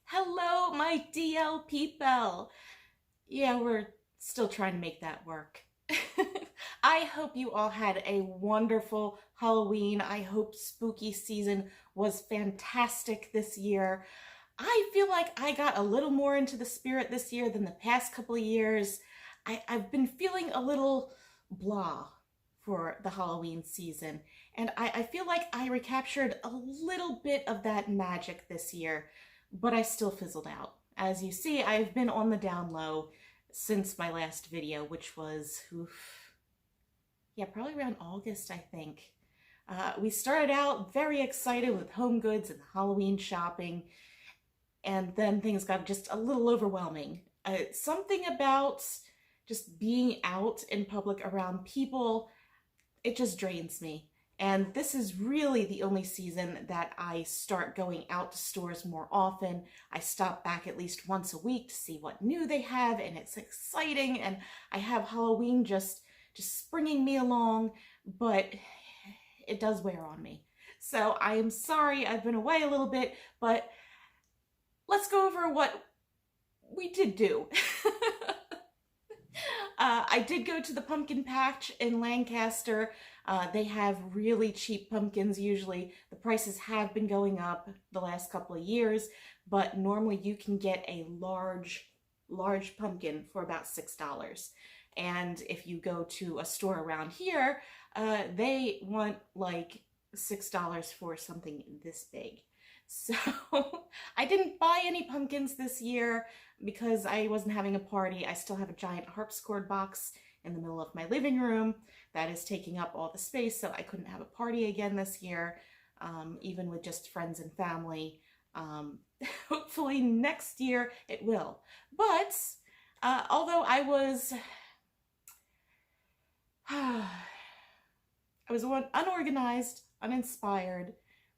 Hello, my DL people. Yeah, we're still trying to make that work. I hope you all had a wonderful Halloween. I hope spooky season was fantastic this year. I feel like I got a little more into the spirit this year than the past couple of years. I've been feeling a little blah for the Halloween season, and I feel like I recaptured a little bit of that magic this year, but I still fizzled out. As you see, I've been on the down low since my last video, which was, yeah, probably around August, I think. We started out very excited with home goods and Halloween shopping, and then things got just a little overwhelming. Something about just being out in public around people, it just drains me. And this is really the only season that I start going out to stores more often. I stop back at least once a week to see what new they have, and it's exciting. And I have Halloween just springing me along, but it does wear on me. So I am sorry I've been away a little bit, but let's go over what we did do. I did go to the pumpkin patch in Lancaster. They have really cheap pumpkins usually. The prices have been going up the last couple of years, but normally you can get a large pumpkin for about $6. And if you go to a store around here, they want like $6 for something this big. So I didn't buy any pumpkins this year because I wasn't having a party. I still have a giant harpsichord box in the middle of my living room that is taking up all the space, so I couldn't have a party again this year, even with just friends and family. Hopefully next year it will. But although I was unorganized, uninspired,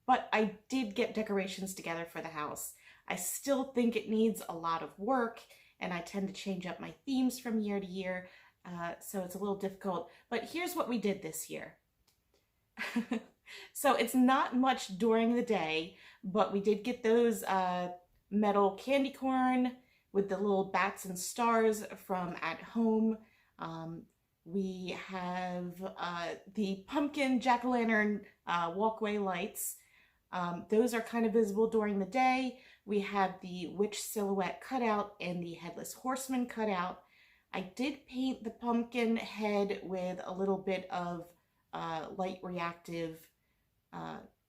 but I did get decorations together for the house. I still think it needs a lot of work, and I tend to change up my themes from year to year, so it's a little difficult. But here's what we did this year. So it's not much during the day, but we did get those metal candy corn with the little bats and stars from At Home. We have the pumpkin jack-o'-lantern walkway lights. Those are kind of visible during the day. We have the witch silhouette cutout and the headless horseman cutout. I did paint the pumpkin head with a little bit of light reactive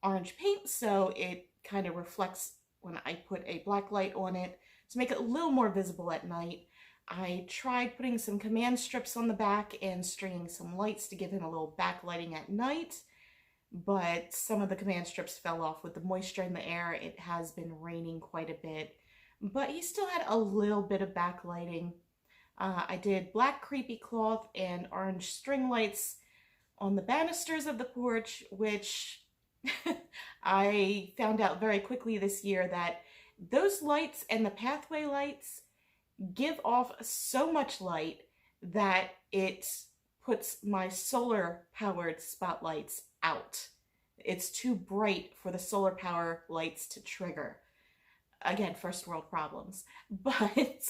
orange paint, so it kind of reflects when I put a black light on it to make it a little more visible at night. I tried putting some command strips on the back and stringing some lights to give him a little backlighting at night, but some of the command strips fell off with the moisture in the air. It has been raining quite a bit, but he still had a little bit of backlighting. I did black creepy cloth and orange string lights on the banisters of the porch, which I found out very quickly this year that those lights and the pathway lights give off so much light that it puts my solar powered spotlights out. It's too bright for the solar power lights to trigger. Again, first world problems. But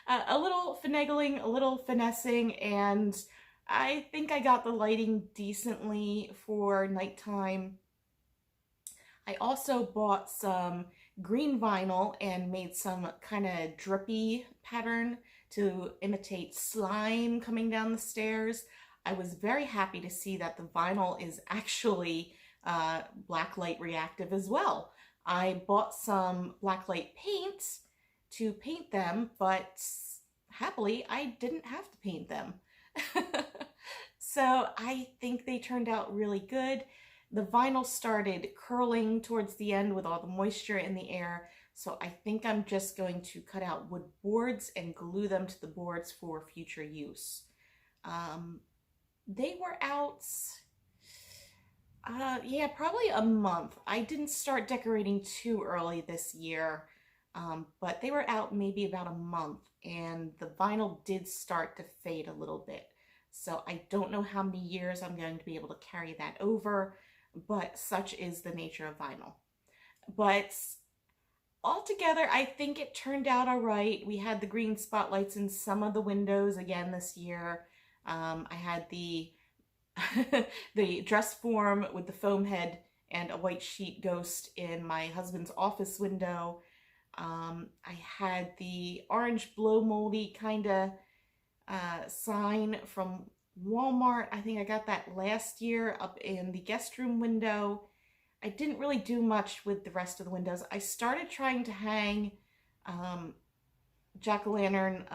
a little finagling, a little finessing, and I think I got the lighting decently for nighttime. I also bought some green vinyl and made some kind of drippy pattern to imitate slime coming down the stairs. I was very happy to see that the vinyl is actually blacklight reactive as well. I bought some blacklight paint to paint them, but happily I didn't have to paint them. So I think they turned out really good. The vinyl started curling towards the end with all the moisture in the air, so I think I'm just going to cut out wood boards and glue them to the boards for future use. They were out, yeah, probably a month. I didn't start decorating too early this year, but they were out maybe about a month, and the vinyl did start to fade a little bit. So I don't know how many years I'm going to be able to carry that over, but such is the nature of vinyl. But altogether, I think it turned out all right. We had the green spotlights in some of the windows again this year. I had the the dress form with the foam head and a white sheet ghost in my husband's office window. I had the orange blow moldy kind of sign from Walmart. I think I got that last year up in the guest room window. I didn't really do much with the rest of the windows. I started trying to hang um, jack-o'-lantern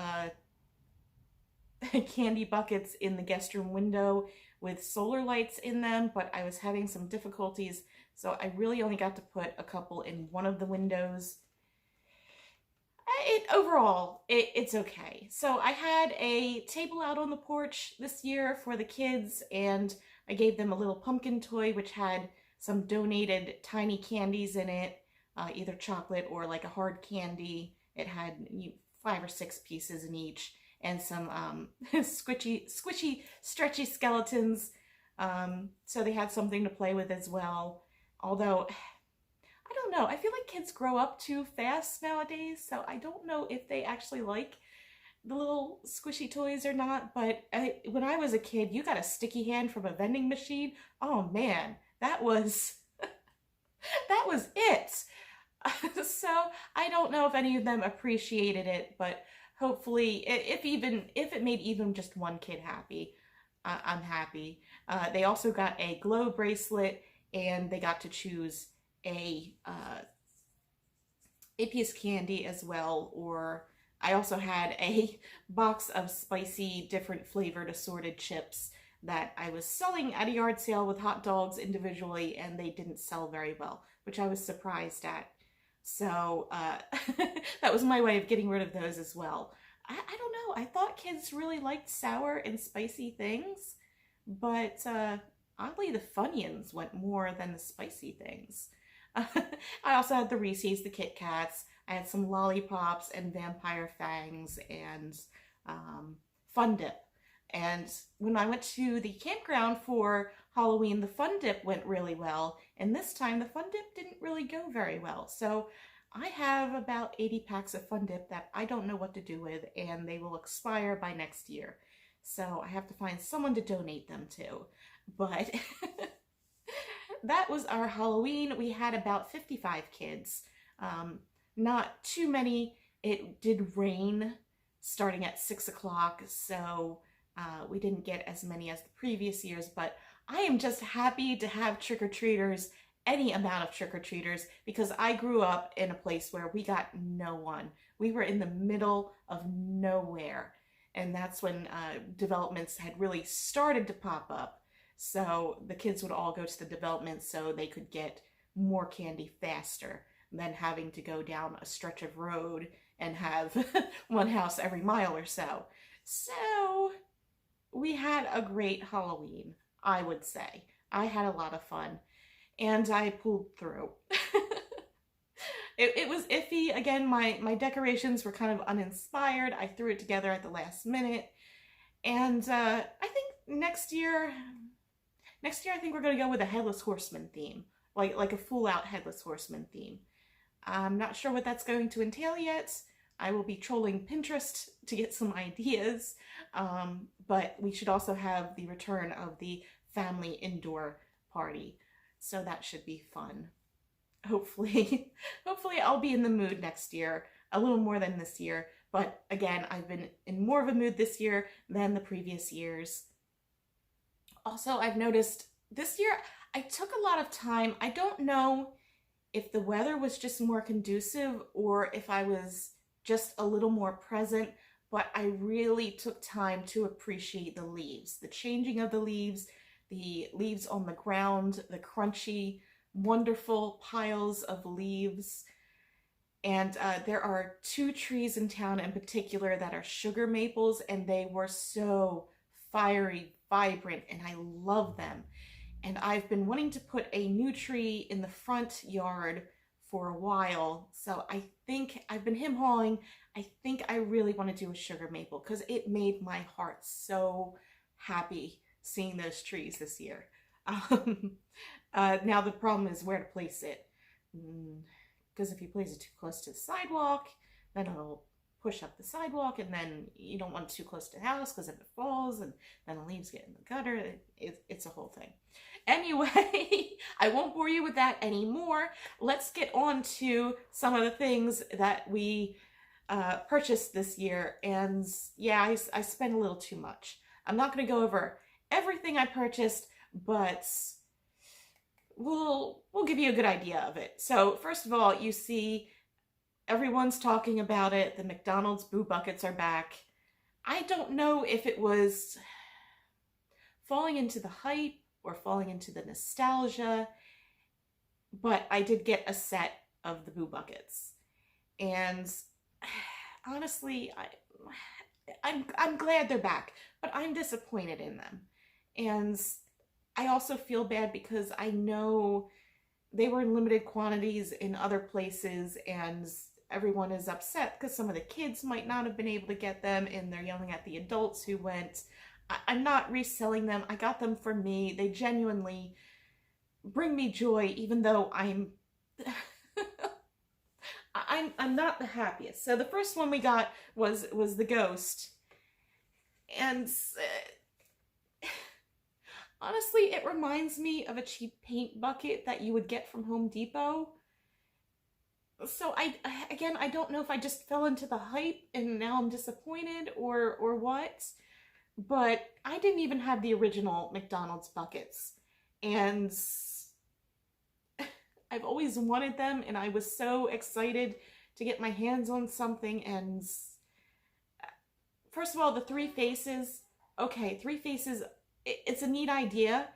candy buckets in the guest room window with solar lights in them, but I was having some difficulties, so I really only got to put a couple in one of the windows. It's okay. So I had a table out on the porch this year for the kids, and I gave them a little pumpkin toy which had some donated tiny candies in it, either chocolate or like a hard candy. It had 5 or 6 pieces in each, and some squishy, stretchy skeletons. So they had something to play with as well. Although, I don't know, I feel like kids grow up too fast nowadays, so I don't know if they actually like the little squishy toys or not. But when I was a kid, you got a sticky hand from a vending machine. Oh man, that was that was it. So I don't know if any of them appreciated it, but hopefully, if it made even just one kid happy, I'm happy. They also got a glow bracelet, and they got to choose a piece of candy as well. Or I also had a box of spicy, different flavored assorted chips that I was selling at a yard sale with hot dogs individually, and they didn't sell very well, which I was surprised at. So that was my way of getting rid of those as well. I don't know. I thought kids really liked sour and spicy things, but oddly the Funyuns went more than the spicy things. I also had the Reese's, the Kit Kats. I had some lollipops and vampire fangs and Fun Dip. And when I went to the campground for Halloween, the Fun Dip went really well. And this time the Fun Dip didn't really go very well. So I have about 80 packs of Fun Dip that I don't know what to do with, and they will expire by next year. So I have to find someone to donate them to. But that was our Halloween. We had about 55 kids. Not too many. It did rain starting at 6 o'clock, so we didn't get as many as the previous years, but I am just happy to have trick-or-treaters, any amount of trick-or-treaters, because I grew up in a place where we got no one. We were in the middle of nowhere, and that's when developments had really started to pop up. So the kids would all go to the development so they could get more candy faster than having to go down a stretch of road and have one house every mile or so. So we had a great Halloween, I would say. I had a lot of fun, and I pulled through. It was iffy. Again, my decorations were kind of uninspired. I threw it together at the last minute. And I think next year I think we're going to go with a Headless Horseman theme. Like a full-out Headless Horseman theme. I'm not sure what that's going to entail yet. I will be trolling Pinterest to get some ideas. But we should also have the return of the family indoor party. So that should be fun. Hopefully I'll be in the mood next year, a little more than this year. But again, I've been in more of a mood this year than the previous years. Also, I've noticed this year I took a lot of time. I don't know if the weather was just more conducive or if I was just a little more present, but I really took time to appreciate the leaves, the changing of the leaves on the ground, the crunchy, wonderful piles of leaves. And there are 2 trees in town in particular that are sugar maples, and they were so fiery, vibrant, and I love them. And I've been wanting to put a new tree in the front yard for a while, so I think I've been hem-hawing. I think I really want to do a sugar maple because it made my heart so happy seeing those trees this year. Now the problem is where to place it. because if you place it too close to the sidewalk, then it'll push up the sidewalk, and then you don't want it too close to the house because if it falls and then the leaves get in the gutter, it's a whole thing. Anyway, I won't bore you with that anymore. Let's get on to some of the things that we purchased this year. And yeah, I spent a little too much. I'm not going to go over everything I purchased, but we'll give you a good idea of it. So first of all, you see everyone's talking about it. The McDonald's Boo Buckets are back. I don't know if it was falling into the hype or falling into the nostalgia, but I did get a set of the Boo Buckets. And honestly, I'm glad they're back, but I'm disappointed in them. And I also feel bad because I know they were in limited quantities in other places, and everyone is upset because some of the kids might not have been able to get them, and they're yelling at the adults who went. I'm not reselling them. I got them for me. They genuinely bring me joy, even though I'm not the happiest. So the first one we got was the Ghost, and honestly, it reminds me of a cheap paint bucket that you would get from Home Depot. So I don't know if I just fell into the hype and now I'm disappointed or what, but I didn't even have the original McDonald's buckets, and I've always wanted them, and I was so excited to get my hands on something. And first of all, the three faces, okay, three faces, it's a neat idea,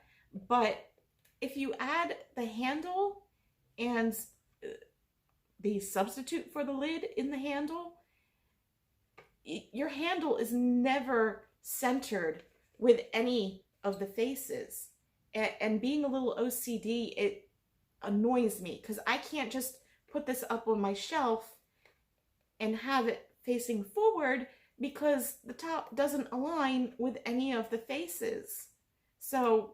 but if you add the handle and the substitute for the lid in the handle, your handle is never centered with any of the faces. And being a little OCD, it annoys me because I can't just put this up on my shelf and have it facing forward because the top doesn't align with any of the faces. So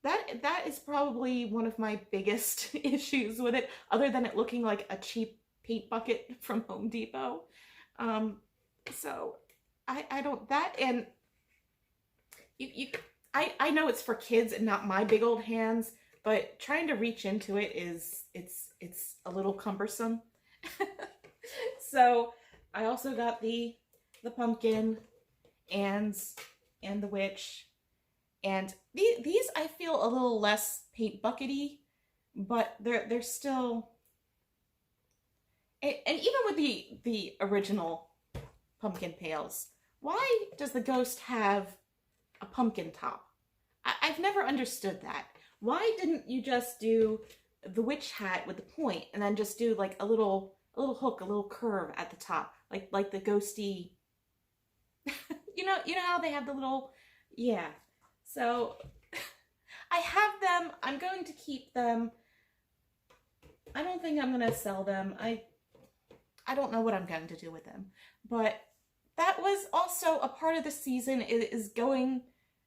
that is probably one of my biggest issues with it, other than it looking like a cheap paint bucket from Home Depot. So I don't, that, and I know it's for kids and not my big old hands, but trying to reach into it it's a little cumbersome. So I also got the pumpkin and the witch, and these I feel a little less paint buckety, but they're still, and even with the original pumpkin pails, why does the Ghost have a pumpkin top? I've never understood that. Why didn't you just do the witch hat with the point and then just do like a little hook, a little curve at the top, like the ghosty, you know how they have the little, yeah. So I have them. I'm going to keep them. I don't think I'm going to sell them. I don't know what I'm going to do with them. But that was also a part of the season, is going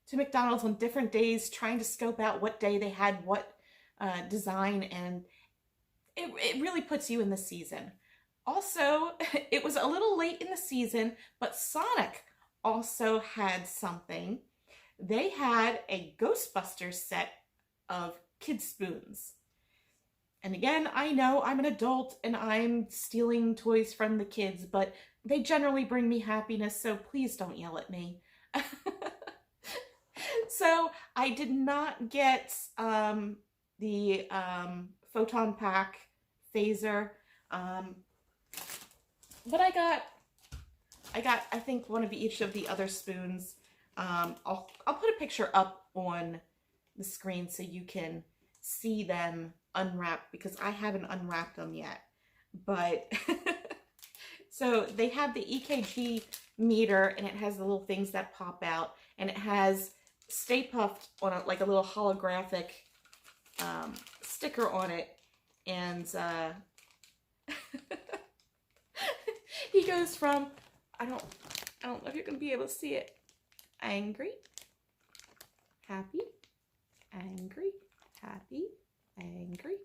to McDonald's on different days, trying to scope out what day they had what design, and it really puts you in the season. Also, it was a little late in the season, but Sonic also had something. They had a Ghostbusters set of kid spoons. And again, I know I'm an adult and I'm stealing toys from the kids, but they generally bring me happiness, so please don't yell at me. So I did not get the Photon Pack phaser, but I got I think one of each of the other spoons. I'll put a picture up on the screen so you can see them unwrapped, because I haven't unwrapped them yet. But so they have the EKG meter, and it has the little things that pop out, and it has Stay Puft on it, like a little holographic sticker on it, and he goes from, I don't know if you're gonna be able to see it, angry, happy, angry, happy, angry.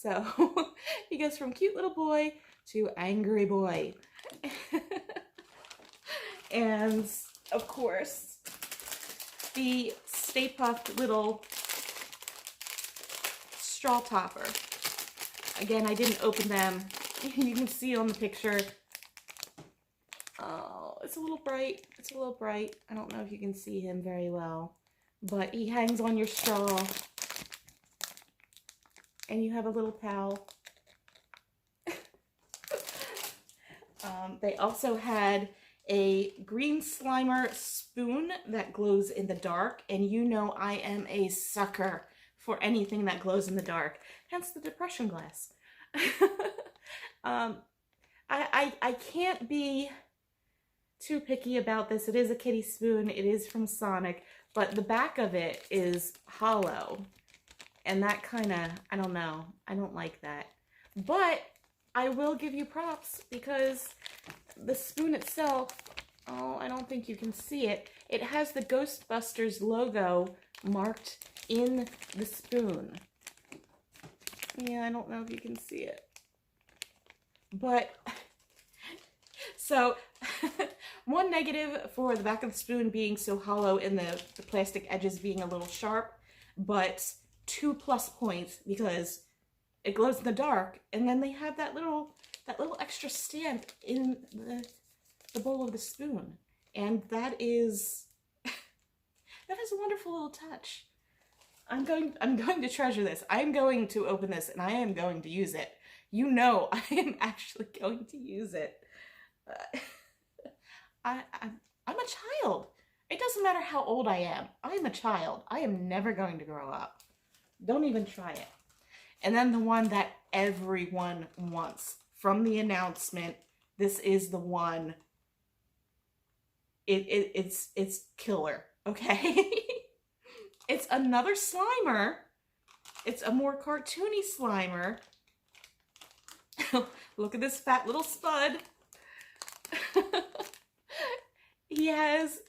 So he goes from cute little boy to angry boy. And of course, the Stay Puft little straw topper. Again, I didn't open them. You can see on the picture. Oh, it's a little bright. It's a little bright. I don't know if you can see him very well, but he hangs on your straw. And you have a little pal. They also had a green Slimer spoon that glows in the dark, and you know I am a sucker for anything that glows in the dark, hence the depression glass. I can't be too picky about this. It is a kitty spoon, it is from Sonic, but the back of it is hollow, and that kind of, I don't know, I don't like that. But I will give you props because the spoon itself, oh, I don't think you can see it. It has the Ghostbusters logo marked in the spoon. Yeah, I don't know if you can see it. But, so, one negative for the back of the spoon being so hollow and the plastic edges being a little sharp, but 2 plus points because it glows in the dark, and then they have that little extra stamp in the bowl of the spoon, and that is a wonderful little touch. I'm going to treasure this. I'm going to open this, and I am going to use it. You know, I am actually going to use it. I'm a child. It doesn't matter how old I am. I'm a child. I am never going to grow up. Don't even try it. And then the one that everyone wants from the announcement. This is the one. It's killer, okay? It's another Slimer. It's a more cartoony Slimer. Look at this fat little spud. He has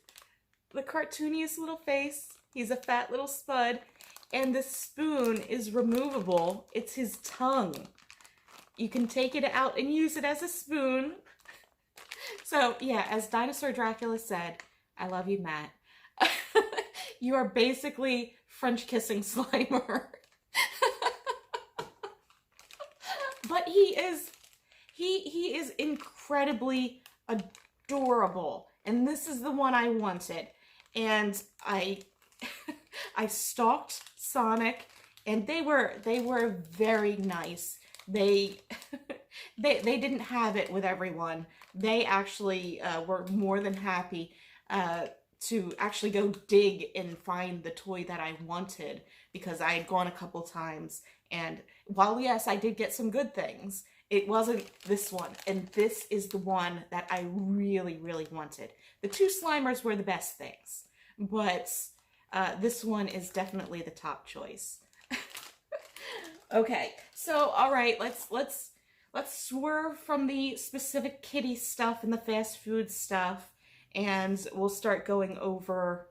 the cartooniest little face. He's a fat little spud. And the spoon is removable. It's his tongue. You can take it out and use it as a spoon. So, yeah, as Dinosaur Dracula said, I love you, Matt. You are basically French kissing Slimer. But he is incredibly adorable. And this is the one I wanted. And I stalked Sonic, and they were very nice. They didn't have it with everyone. They actually were more than happy to actually go dig and find the toy that I wanted, because I had gone a couple times, and while yes, I did get some good things, it wasn't this one, and this is the one that I really, really wanted. The 2 Slimers were the best things, but this one is definitely the top choice. Okay, so all right, let's swerve from the specific kitty stuff and the fast food stuff, and we'll start going over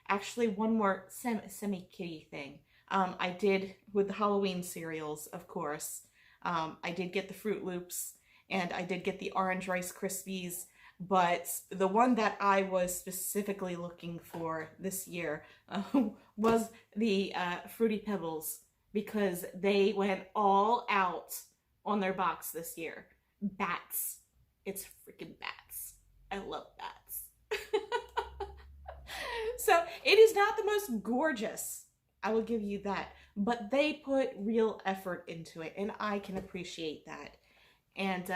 actually one more semi-kitty thing. I did, with the Halloween cereals, of course, I did get the Fruit Loops, and I did get the Orange Rice Krispies, but the one that I was specifically looking for this year was the Fruity Pebbles, because they went all out on their box this year. Bats. It's freaking bats. I love bats. So it is not the most gorgeous, I will give you that, but they put real effort into it, and I can appreciate that. And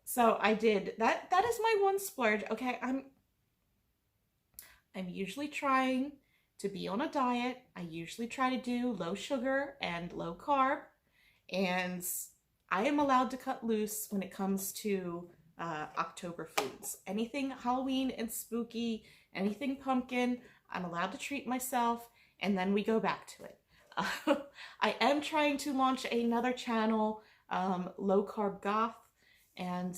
so I did that. That is my one splurge. Okay, I'm usually trying to be on a diet. I usually try to do low sugar and low carb, and I am allowed to cut loose when it comes to October foods. Anything Halloween and spooky, anything pumpkin, I'm allowed to treat myself, and then we go back to it. I am trying to launch another channel, Low Carb Goth, and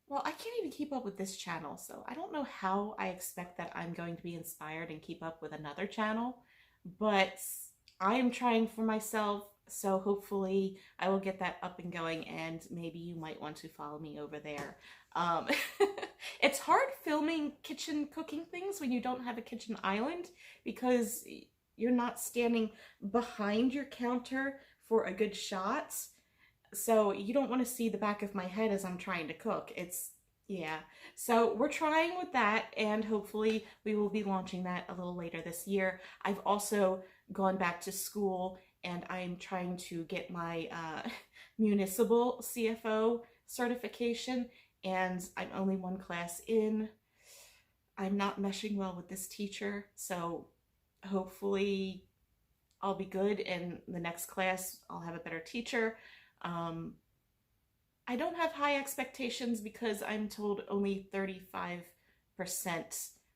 well, I can't even keep up with this channel, so I don't know how I expect that I'm going to be inspired and keep up with another channel, but I am trying for myself, so hopefully I will get that up and going, and maybe you might want to follow me over there. Um, it's hard filming kitchen cooking things when you don't have a kitchen island because you're not standing behind your counter for a good shot. So you don't want to see the back of my head as I'm trying to cook. Yeah. So we're trying with that, and hopefully we will be launching that a little later this year. I've also gone back to school, and I'm trying to get my municipal CFO certification, and I'm only one class in. I'm not meshing well with this teacher, so hopefully I'll be good, and the next class I'll have a better teacher. Um, I don't have high expectations because I'm told only 35%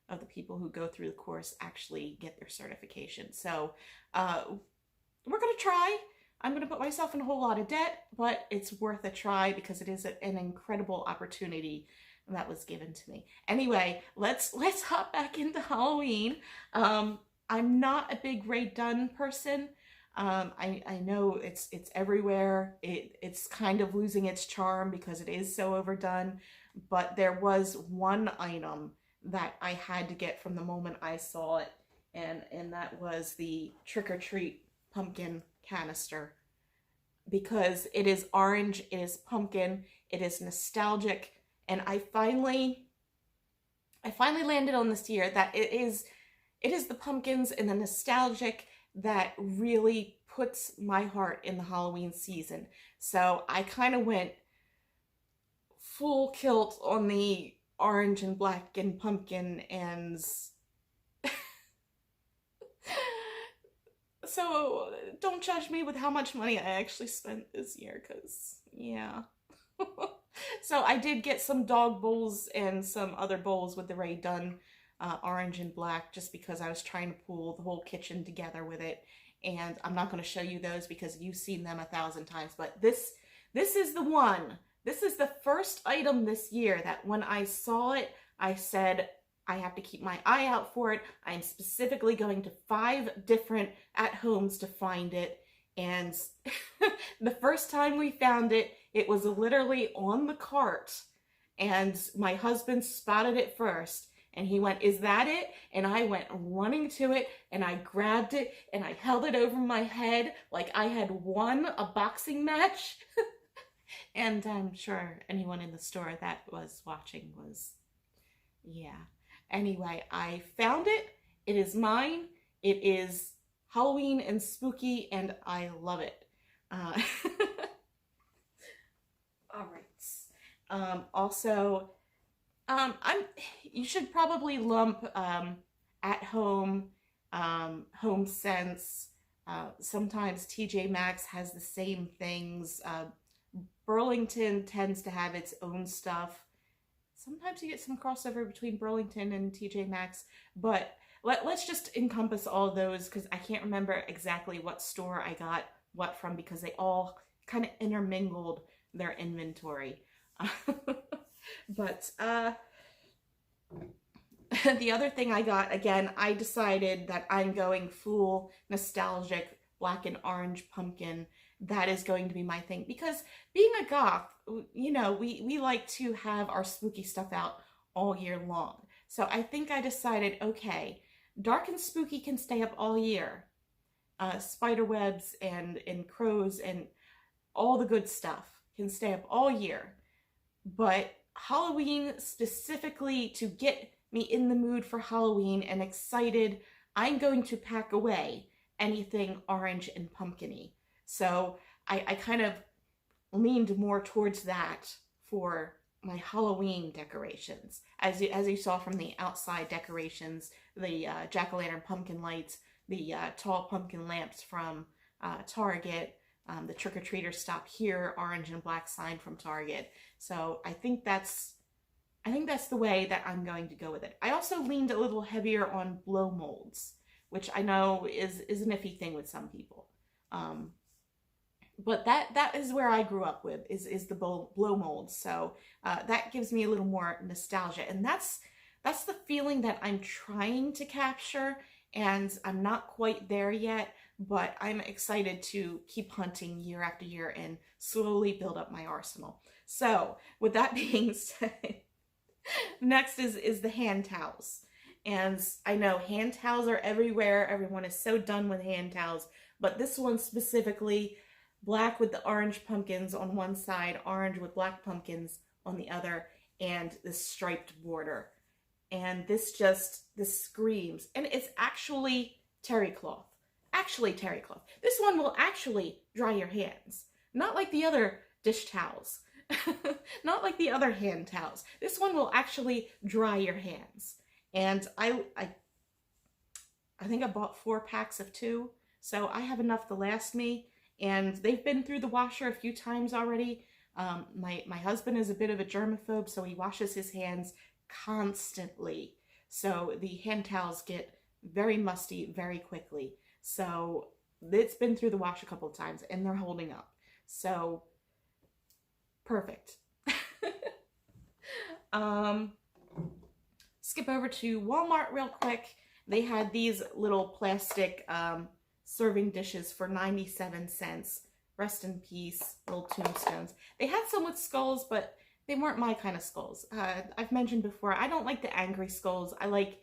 of the people who go through the course actually get their certification. So we're going to try. I'm going to put myself in a whole lot of debt, but it's worth a try because it is an incredible opportunity that was given to me. Anyway, let's hop back into Halloween. I'm not a big Rae Dunn person. I know it's everywhere. It's kind of losing its charm because it is so overdone. But there was one item that I had to get from the moment I saw it, and that was the Trick or Treat pumpkin canister, because it is orange, it is pumpkin, it is nostalgic, and I finally landed on this year that it is the pumpkins and the nostalgic that really puts my heart in the Halloween season. So I kind of went full kilt on the orange and black and pumpkin, and so don't judge me with how much money I actually spent this year, because yeah. So I did get some dog bowls and some other bowls with the Rae Dunn orange and black, just because I was trying to pull the whole kitchen together with it. And I'm not going to show you those because you've seen them 1,000 times, but this is the one. This is the first item this year that when I saw it, I said, I have to keep my eye out for it. I'm specifically going to 5 different at-homes to find it. And the first time we found it, it was literally on the cart, and my husband spotted it first. And he went, "Is that it?" And I went running to it, and I grabbed it, and I held it over my head like I had won a boxing match. And I'm sure anyone in the store that was watching was, yeah. Anyway, I found it. It is mine. It is Halloween and spooky, and I love it. All right. Also, you should probably lump at home, Home Sense. Sometimes TJ Maxx has the same things. Burlington tends to have its own stuff. Sometimes you get some crossover between Burlington and TJ Maxx, but let's just encompass all of those because I can't remember exactly what store I got what from because they all kind of intermingled their inventory. But the other thing I got, again, I decided that I'm going full nostalgic black and orange pumpkin. That is going to be my thing because being a goth, you know, we like to have our spooky stuff out all year long. So I think I decided, okay, dark and spooky can stay up all year. Spider webs and crows and all the good stuff can stay up all year. But Halloween, specifically to get me in the mood for Halloween and excited, I'm going to pack away anything orange and pumpkin-y. So I kind of leaned more towards that for my Halloween decorations. As you saw from the outside decorations, the jack-o'-lantern pumpkin lights, the tall pumpkin lamps from Target, the trick-or-treater stop here, orange and black sign from Target. So I think that's the way that I'm going to go with it. I also leaned a little heavier on blow molds, which I know is an iffy thing with some people. But that is where I grew up with, is the blow molds. So that gives me a little more nostalgia. And that's the feeling that I'm trying to capture and I'm not quite there yet, but I'm excited to keep hunting year after year and slowly build up my arsenal. So with that being said, next is the hand towels. And I know hand towels are everywhere. Everyone is so done with hand towels, but this one specifically, black with the orange pumpkins on one side, orange with black pumpkins on the other, and this striped border. And this screams. And it's actually terry cloth. Actually terry cloth. This one will actually dry your hands. Not like the other dish towels. Not like the other hand towels. This one will actually dry your hands. And I think I bought 4 packs of 2, so I have enough to last me. And they've been through the washer a few times already. My husband is a bit of a germaphobe, so he washes his hands constantly. So the hand towels get very musty very quickly. So it's been through the wash a couple of times and they're holding up. So perfect. Skip over to Walmart real quick. They had these little plastic serving dishes for 97 cents. Rest in peace, little tombstones. They had some with skulls, but they weren't my kind of skulls. I've mentioned before, I don't like the angry skulls. I like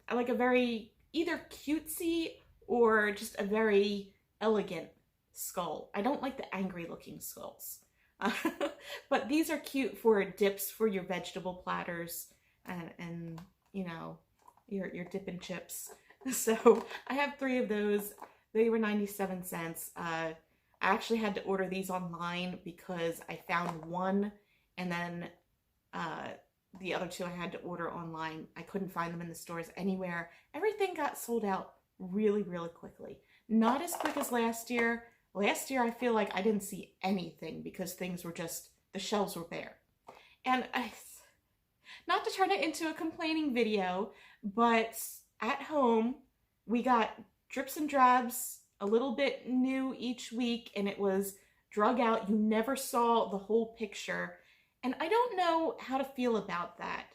a very either cutesy or just a very elegant skull. I don't like the angry looking skulls. But these are cute for dips for your vegetable platters and you know, your dip and chips. So I have 3 of those. They were 97 cents. I actually had to order these online because I found one, and then the other 2 I had to order online. I couldn't find them in the stores anywhere. Everything got sold out really, really quickly. Not as quick as last year. Last year I feel like I didn't see anything because things were just, the shelves were bare. And not to turn it into a complaining video, but at home we got drips and drabs, a little bit new each week, and it was drug out. You never saw the whole picture. And I don't know how to feel about that.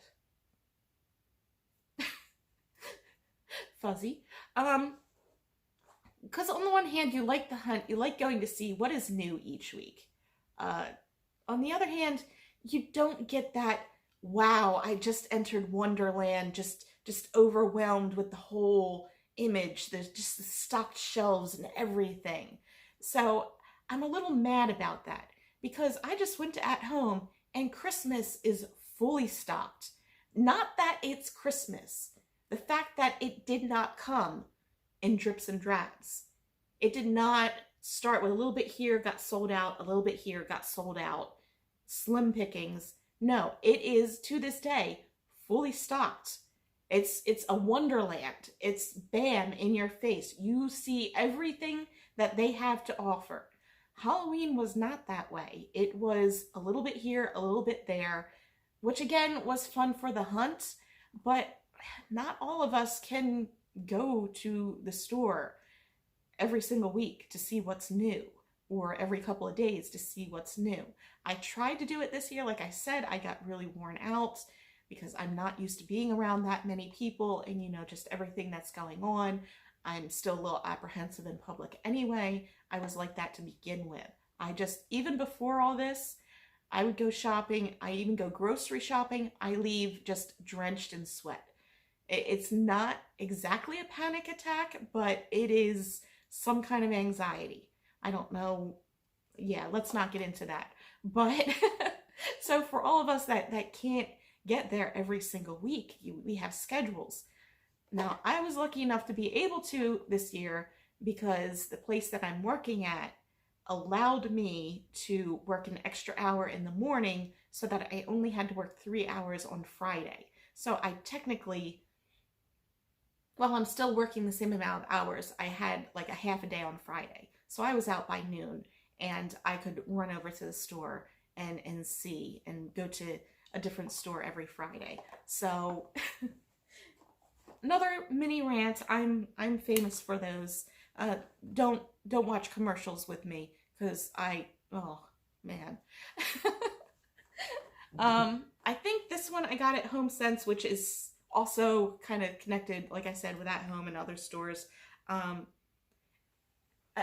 Fuzzy. Because on the one hand, you like the hunt, you like going to see what is new each week. On the other hand, you don't get that, wow, I just entered Wonderland, just overwhelmed with the whole image. There's just the stocked shelves and everything. So I'm a little mad about that because I just went to At Home and Christmas is fully stocked. Not that it's Christmas. The fact that it did not come in drips and drabs. It did not start with a little bit here, got sold out, a little bit here, got sold out. Slim pickings. No, it is to this day fully stocked. It's a wonderland. It's bam in your face. You see everything that they have to offer. Halloween was not that way. It was a little bit here, a little bit there, which again was fun for the hunt, but not all of us can go to the store every single week to see what's new, or every couple of days to see what's new. I tried to do it this year. Like I said, I got really worn out because I'm not used to being around that many people and, you know, just everything that's going on. I'm still a little apprehensive in public anyway. I was like that to begin with. Even before all this, I would go shopping. I even go grocery shopping. I leave just drenched in sweat. It's not exactly a panic attack, but it is some kind of anxiety. I don't know. Yeah, let's not get into that. But so for all of us that can't get there every single week, we have schedules. Now, I was lucky enough to be able to this year because the place that I'm working at allowed me to work an extra hour in the morning so that I only had to work 3 hours on Friday. So I technically, while I'm still working the same amount of hours, I had like a half a day on Friday. So I was out by noon and I could run over to the store and see and go to a different store every Friday. So another mini rant. I'm famous for those. Don't watch commercials with me because oh man. I think this one I got at HomeSense, which is also kind of connected, like I said, with At Home and other stores. Um,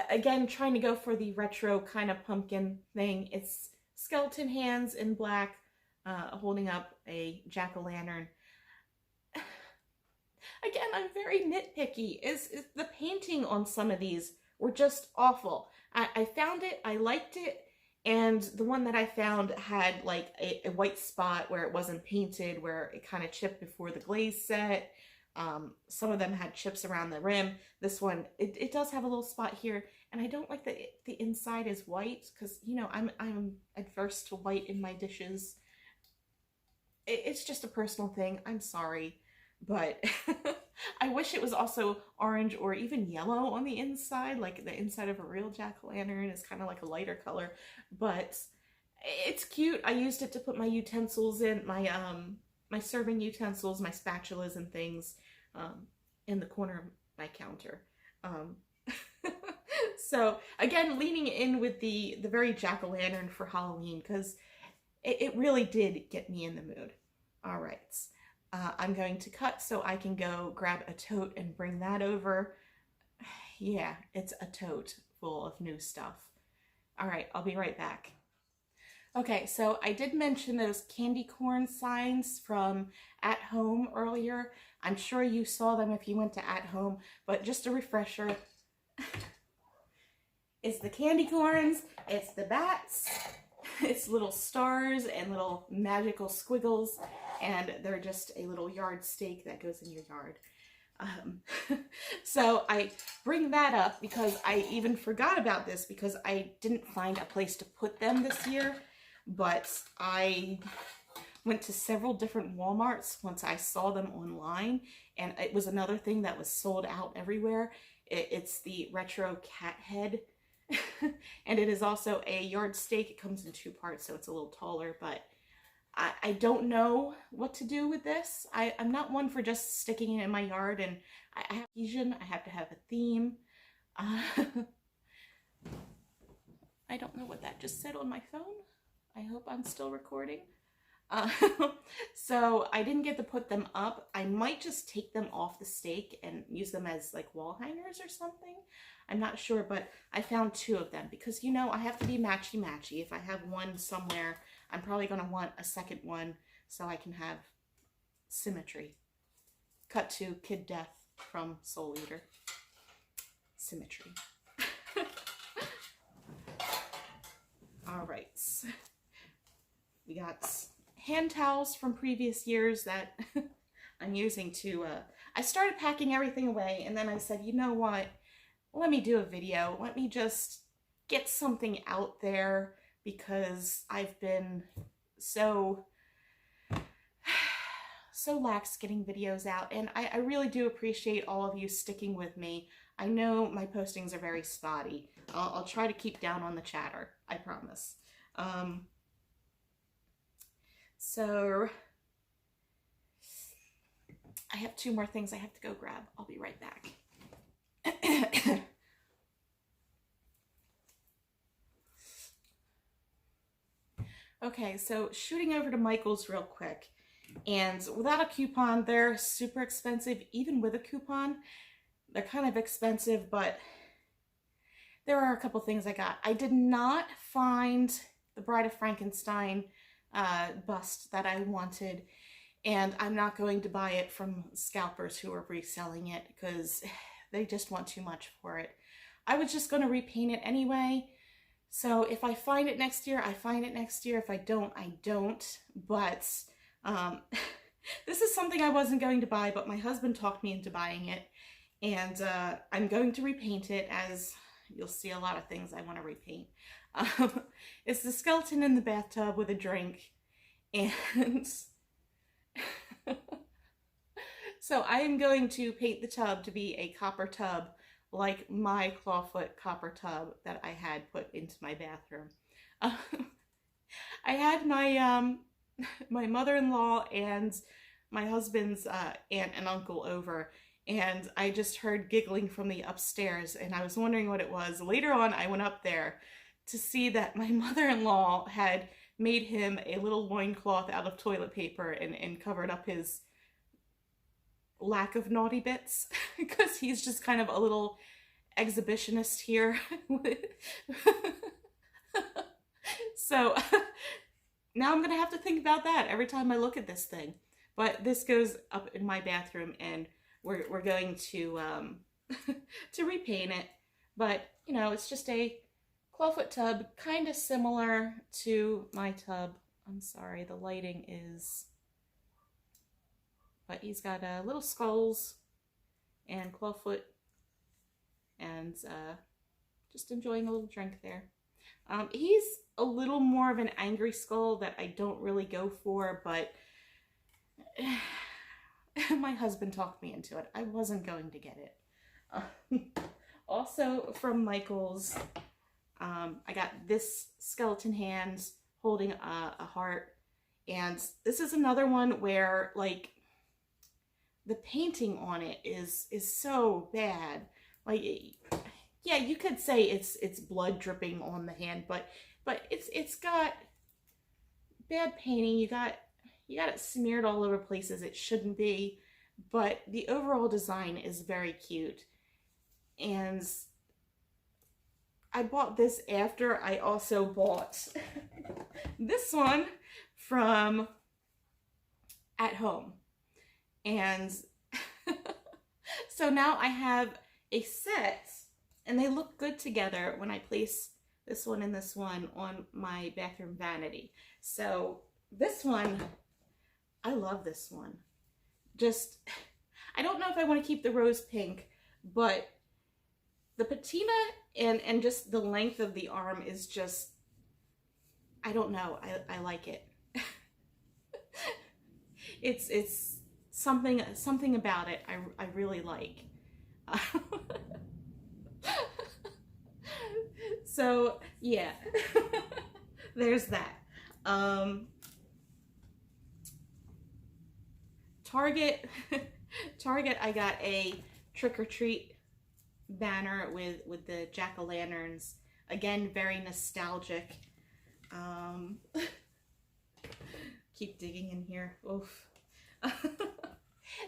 again, trying to go for the retro kind of pumpkin thing. It's skeleton hands in black, holding up a jack-o'-lantern. Again, I'm very nitpicky. Is the painting on some of these were just awful. I found it, I liked it, and the one that I found had like a white spot where it wasn't painted, where it kind of chipped before the glaze set. Some of them had chips around the rim. This one, it does have a little spot here, and I don't like that the inside is white, because, you know, I'm adverse to white in my dishes. It's just a personal thing. I'm sorry. But I wish it was also orange or even yellow on the inside, like the inside of a real jack-o'-lantern is kind of like a lighter color. But it's cute. I used it to put my utensils in, my serving utensils, my spatulas and things, in the corner of my counter. So again, leaning in with the very jack-o'-lantern for Halloween, because it really did get me in the mood. All right. I'm going to cut so I can go grab a tote and bring that over. Yeah, it's a tote full of new stuff. All right, I'll be right back. Okay, so I did mention those candy corn signs from At Home earlier. I'm sure you saw them if you went to At Home, but just a refresher. It's the candy corns, it's the bats, it's little stars and little magical squiggles, and they're just a little yard stake that goes in your yard. So I bring that up because I even forgot about this because I didn't find a place to put them this year, but I went to several different Walmarts once I saw them online, and it was another thing that was sold out everywhere. It's the retro cat head. And it is also a yard stake. It comes in 2 parts, so it's a little taller, but I don't know what to do with this. I'm not one for just sticking it in my yard, and I have cohesion. I have to have a theme. I don't know what that just said on my phone. I hope I'm still recording. So I didn't get to put them up. I might just take them off the stake and use them as like wall hangers or something. I'm not sure, but I found 2 of them because, you know, I have to be matchy-matchy. If I have one somewhere, I'm probably going to want a second one so I can have symmetry. Cut to Kid Death from Soul Eater. Symmetry. All right. We got hand towels from previous years that I'm using to, I started packing everything away, and then I said, you know what, let me do a video. Let me just get something out there, because I've been so lax getting videos out, and I really do appreciate all of you sticking with me. I know my postings are very spotty. I'll try to keep down on the chatter, I promise. So I have 2 more things I have to go grab. I'll be right back. Okay, so shooting over to Michael's real quick. And without a coupon, they're super expensive. Even with a coupon, they're kind of expensive, but there are a couple things I got. I did not find the Bride of Frankenstein bust that I wanted, and I'm not going to buy it from scalpers who are reselling it because they just want too much for it. I was just going to repaint it anyway, so if I find it next year, I find it next year. If I don't, I don't. But this is something I wasn't going to buy, but my husband talked me into buying it, and I'm going to repaint it, as you'll see a lot of things I want to repaint. It's the skeleton in the bathtub with a drink, and so I am going to paint the tub to be a copper tub, like my clawfoot copper tub that I had put into my bathroom. I had my my mother-in-law and my husband's aunt and uncle over, and I just heard giggling from the upstairs, and I was wondering what it was. Later on, I went up there to see that my mother-in-law had made him a little loincloth out of toilet paper and covered up his lack of naughty bits because he's just kind of a little exhibitionist here. So now I'm gonna have to think about that every time I look at this thing. But this goes up in my bathroom, and we're going to to repaint it. But you know, it's just a clawfoot tub, kind of similar to my tub. I'm sorry, the lighting is. But he's got little skulls and clawfoot, and just enjoying a little drink there. He's a little more of an angry skull that I don't really go for, but my husband talked me into it. I wasn't going to get it. Also from Michaels, I got this skeleton hand holding a heart, and this is another one where like the painting on it is so bad. Like, yeah, you could say it's blood dripping on the hand, but it's got bad painting. You got it smeared all over places it shouldn't be, but the overall design is very cute. And I bought this after I also bought this one from At Home. And so now I have a set, and they look good together when I place this one and this one on my bathroom vanity. So this one, I love this one. Just, I don't know if I want to keep the rose pink, but the patina and just the length of the arm is just, I don't know, I like it. It's something about it I really like. So yeah, there's that. Target, I got a trick or treat banner with the jack-o'-lanterns. Again, very nostalgic. Keep digging in here. Oof.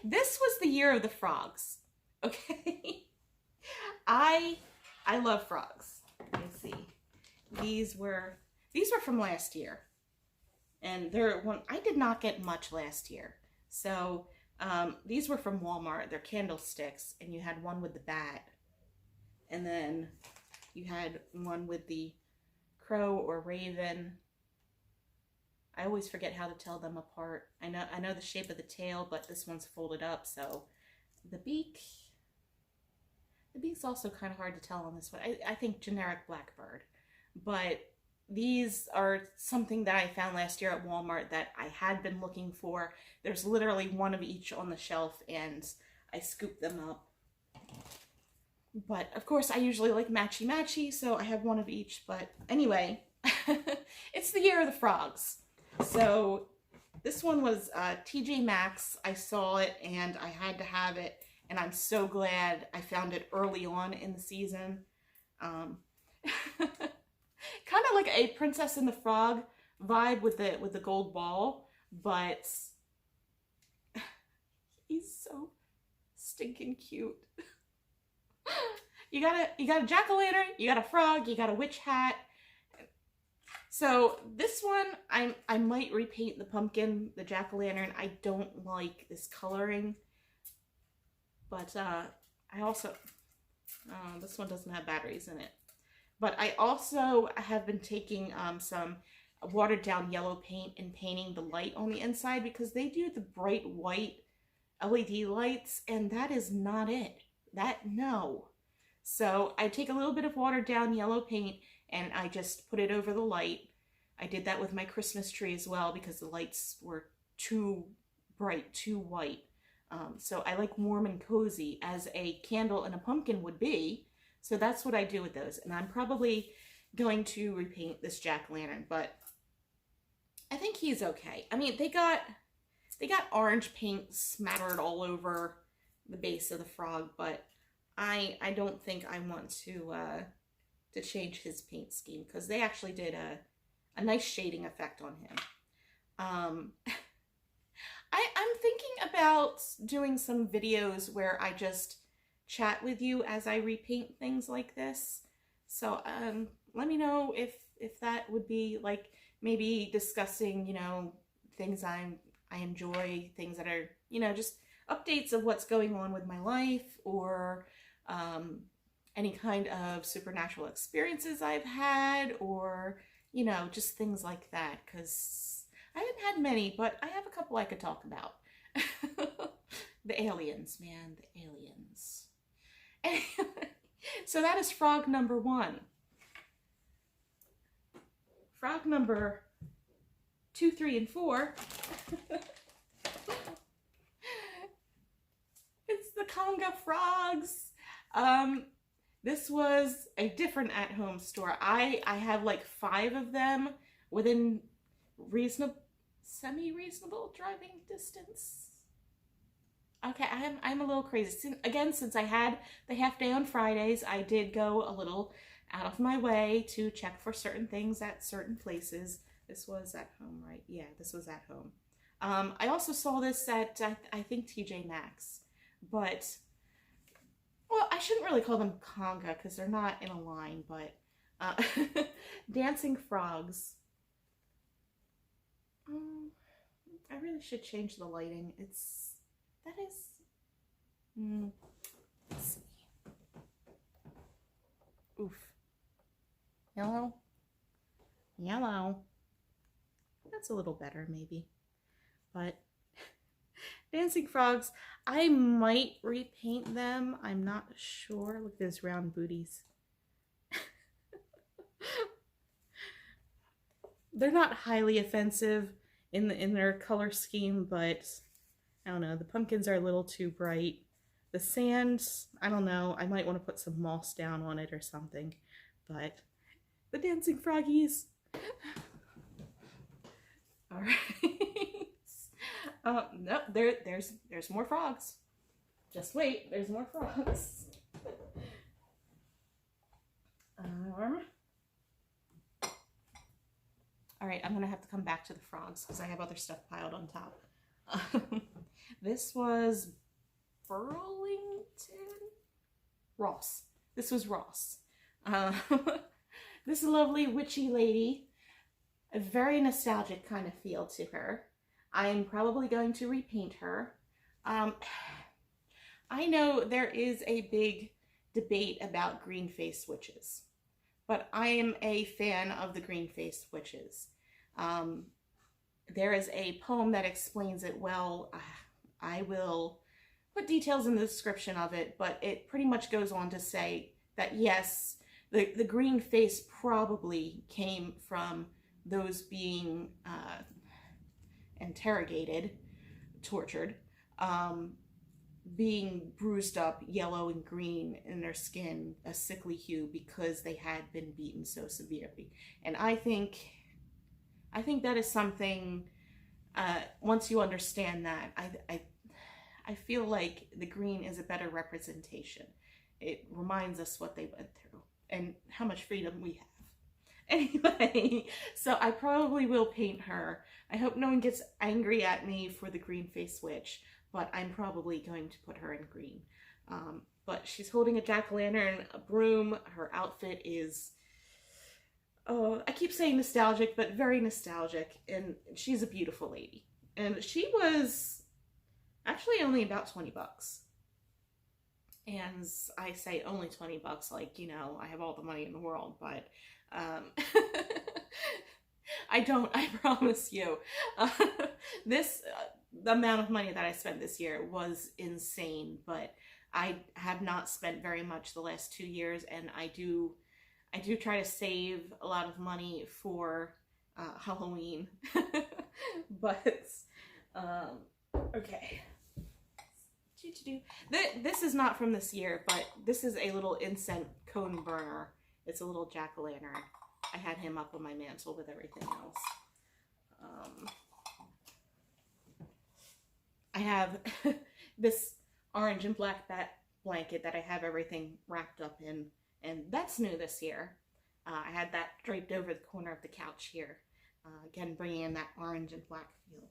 This was the year of the frogs. Okay. I love frogs. Let me see. These were from last year. And I did not get much last year. So these were from Walmart. They're candlesticks, and you had one with the bat. And then you had one with the crow or raven. I always forget how to tell them apart. I know the shape of the tail, but this one's folded up, so the beak's also kind of hard to tell on this one. I think generic blackbird. But these are something that I found last year at Walmart that I had been looking for. There's literally one of each on the shelf, and I scooped them up. But of course, I usually like matchy-matchy, so I have one of each. But anyway, it's the year of the frogs. So this one was TJ Maxx. I saw it and I had to have it, and I'm so glad I found it early on in the season. Kind of like a Princess and the Frog vibe with the gold ball, but he's so stinking cute. You got a jack-o'-lantern, you got a frog, you got a witch hat. So this one, I might repaint the pumpkin, the jack-o'-lantern. I don't like this coloring, but I also, this one doesn't have batteries in it. But I also have been taking some watered down yellow paint and painting the light on the inside, because they do the bright white LED lights, and that is not it. No. So I take a little bit of watered down yellow paint and I just put it over the light. I did that with my Christmas tree as well, because the lights were too bright, too white. So I like warm and cozy, as a candle and a pumpkin would be. So that's what I do with those. And I'm probably going to repaint this jack-o'-lantern, but I think he's okay. I mean, they got orange paint smattered all over the base of the frog, but I don't think I want to change his paint scheme, because they actually did a nice shading effect on him. I'm thinking about doing some videos where I just chat with you as I repaint things like this. So let me know if that would be like maybe discussing, you know, things I enjoy, things that are, you know, just updates of what's going on with my life, or um, any kind of supernatural experiences I've had, or, you know, just things like that. Because I haven't had many, but I have a couple I could talk about. The aliens, man, the aliens. So that is frog number 1. Frog number 2, 3, and 4. It's the Conga frogs. This was a different at-home store. I have like 5 of them within semi-reasonable driving distance. Okay, I'm a little crazy. Since I had the half day on Fridays, I did go a little out of my way to check for certain things at certain places. This was at home, right? Yeah, this was at home. I also saw this at, I think, TJ Maxx. But, well, I shouldn't really call them Conga because they're not in a line, but Dancing Frogs. I really should change the lighting. Let's see. Oof. Yellow. Yellow. That's a little better, maybe. But Dancing Frogs, I might repaint them. I'm not sure. Look at those round booties. They're not highly offensive in their color scheme, but I don't know. The pumpkins are a little too bright. The sand, I don't know. I might want to put some moss down on it or something. But the Dancing Froggies. All right. No, there's more frogs. Just wait, there's more frogs. All right, I'm gonna have to come back to the frogs because I have other stuff piled on top. This was Burlington? Ross. This was Ross. This lovely witchy lady, a very nostalgic kind of feel to her. I'm probably going to repaint her. I know there is a big debate about green-faced witches, but I am a fan of the green-faced witches. There is a poem that explains it well. I will put details in the description of it, but it pretty much goes on to say that yes, the green face probably came from those being interrogated, tortured, being bruised up yellow and green in their skin, a sickly hue, because they had been beaten so severely. And I think that is something, once you understand that, I feel like the green is a better representation. It reminds us what they went through and how much freedom we have. Anyway, so I probably will paint her. I hope no one gets angry at me for the green-faced witch, but I'm probably going to put her in green. But she's holding a jack-o'-lantern, a broom. Her outfit is, I keep saying nostalgic, but very nostalgic, and she's a beautiful lady. And she was actually only about 20 bucks. And I say only 20 bucks, like, you know, I have all the money in the world, but I don't, I promise you. The amount of money that I spent this year was insane, but I have not spent very much the last 2 years, and I do try to save a lot of money for Halloween. But okay. This is not from this year, but this is a little incense cone burner. It's a little jack-o'-lantern. I had him up on my mantle with everything else. I have this orange and black bat blanket that I have everything wrapped up in, and that's new this year. I had that draped over the corner of the couch here. Again, bringing in that orange and black feel.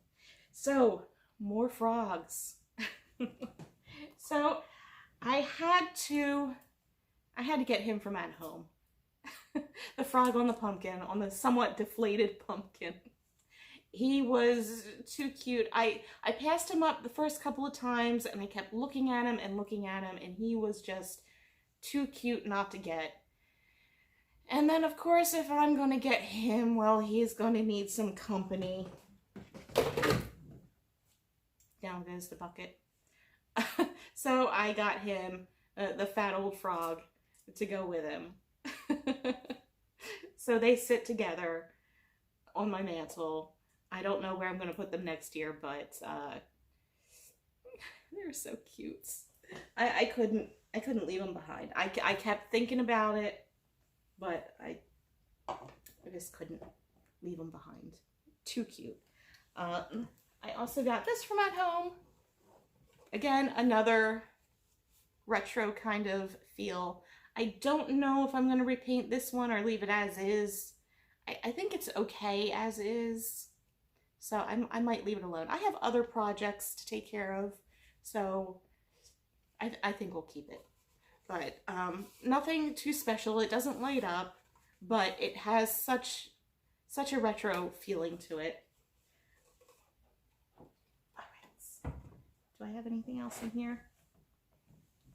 So, more frogs. So I had to get him from at home. The frog on the pumpkin, on the somewhat deflated pumpkin. He was too cute. I passed him up the first couple of times and I kept looking at him and he was just too cute not to get. And then of course if I'm gonna get him, well, he's gonna need some company. Down goes the bucket. So I got him the fat old frog to go with him. So they sit together on my mantle. I don't know where I'm going to put them next year, but they're so cute. I couldn't leave them behind. I kept thinking about it, but I just couldn't leave them behind. Too cute. I also got this from at home. Again, another retro kind of feel. I don't know if I'm going to repaint this one or leave it as is. I think it's okay as is. So I might leave it alone. I have other projects to take care of. So I think we'll keep it. But nothing too special. It doesn't light up. But it has such a retro feeling to it. Do I have anything else in here?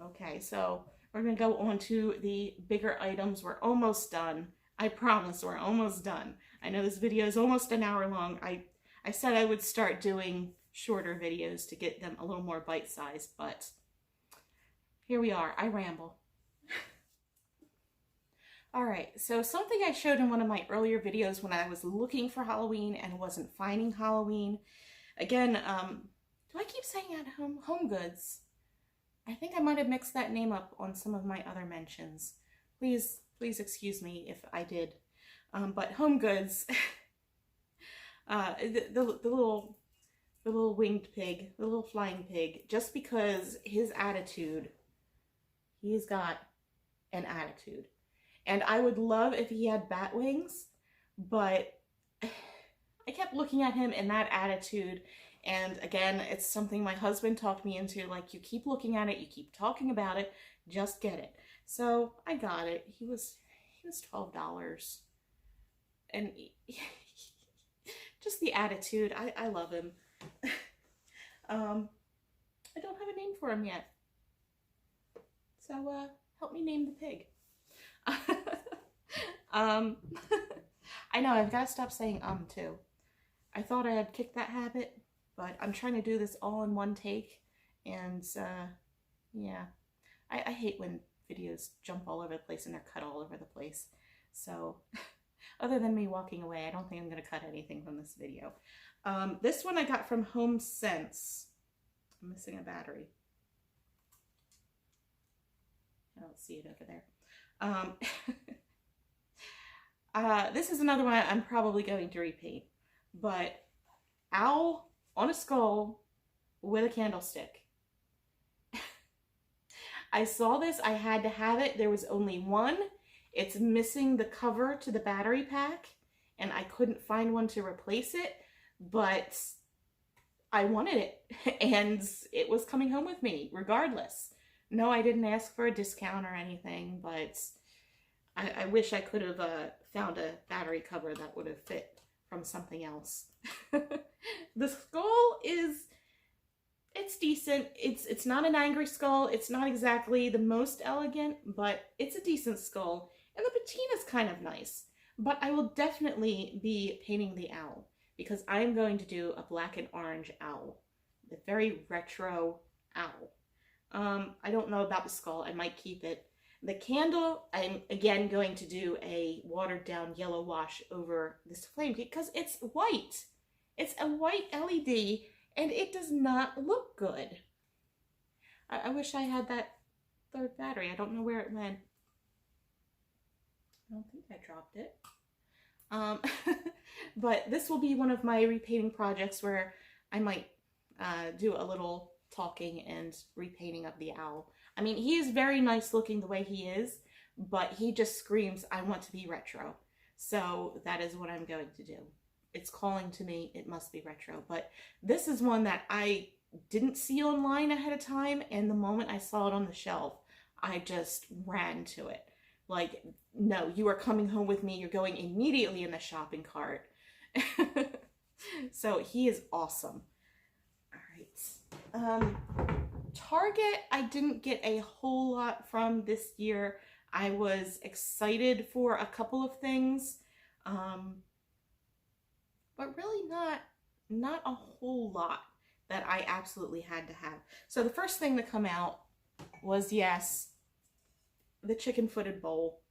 Okay, so we're going to go on to the bigger items. We're almost done. I promise we're almost done. I know this video is almost an hour long. I said I would start doing shorter videos to get them a little more bite-sized, but here we are. I ramble. Alright, so something I showed in one of my earlier videos when I was looking for Halloween and wasn't finding Halloween. Again, do I keep saying at home? Home Goods. I think I might have mixed that name up on some of my other mentions. Please excuse me if I did. But Home Goods, the little winged pig, the little flying pig, just because his attitude, he's got an attitude. And I would love if he had bat wings, but I kept looking at him in that attitude. And again, it's something my husband talked me into, like, you keep looking at it, you keep talking about it, just get it. So I got it. He was $12. And just the attitude, I love him. I don't have a name for him yet. So help me name the pig. I know, I've got to stop saying too. I thought I had kicked that habit, but I'm trying to do this all in one take, and yeah, I hate when videos jump all over the place and they're cut all over the place. So other than me walking away, I don't think I'm going to cut anything from this video. This one I got from HomeSense. I'm missing a battery. I don't see it over there. This is another one I'm probably going to repaint, but owl on a skull with a candlestick. I saw this, I had to have it. There was only one. It's missing the cover to the battery pack, and I couldn't find one to replace it, but I wanted it, and it was coming home with me regardless. No, I didn't ask for a discount or anything, but I wish I could have found a battery cover that would have fit from something else. The skull it's decent. It's not an angry skull. It's not exactly the most elegant, but it's a decent skull. And the patina's kind of nice. But I will definitely be painting the owl because I'm going to do a black and orange owl. The very retro owl. I don't know about the skull. I might keep it. The candle, I'm again going to do a watered down yellow wash over this flame because it's white. It's a white LED and it does not look good. I wish I had that third battery. I don't know where it went. I don't think I dropped it. But this will be one of my repainting projects where I might do a little talking and repainting of the owl. I mean, he is very nice looking the way he is, but he just screams, I want to be retro. So that is what I'm going to do, it's calling to me. It must be retro. But this is one that I didn't see online ahead of time, and the moment I saw it on the shelf, I just ran to it. Like, no, you are coming home with me. You're going immediately in the shopping cart. So he is awesome. All right. Target, I didn't get a whole lot from this year. I was excited for a couple of things, but really not a whole lot that I absolutely had to have. So the first thing to come out was, yes, the chicken-footed bowl.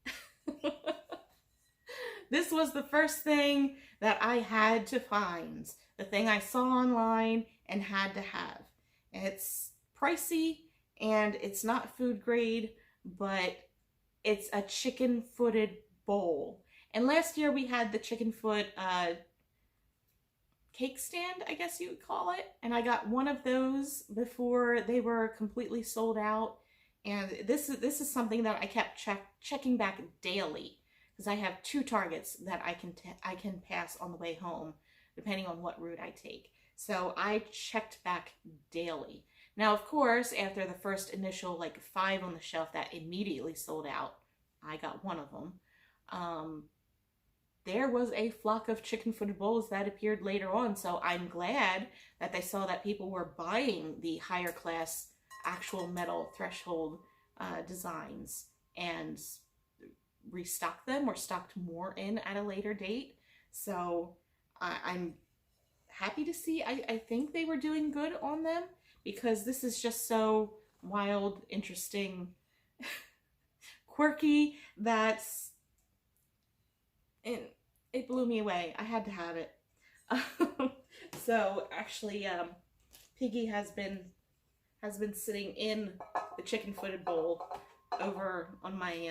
This was the first thing that I had to find. The thing I saw online and had to have. It's pricey and it's not food grade, but it's a chicken-footed bowl. And last year we had the chicken foot cake stand, I guess you would call it. And I got one of those before they were completely sold out. And this is something that I kept checking back daily, because I have 2 Targets that I can pass on the way home, depending on what route I take. So I checked back daily. Now, of course, after the first initial 5 on the shelf that immediately sold out, I got one of them. There was a flock of chicken-footed bowls that appeared later on, so I'm glad that they saw that people were buying the higher class actual metal threshold designs and restocked them or stocked more in at a later date. So I'm happy to see. I think they were doing good on them, because this is just so wild, interesting, quirky, that's it blew me away. I had to have it. So actually, Piggy has been sitting in the chicken-footed bowl over on my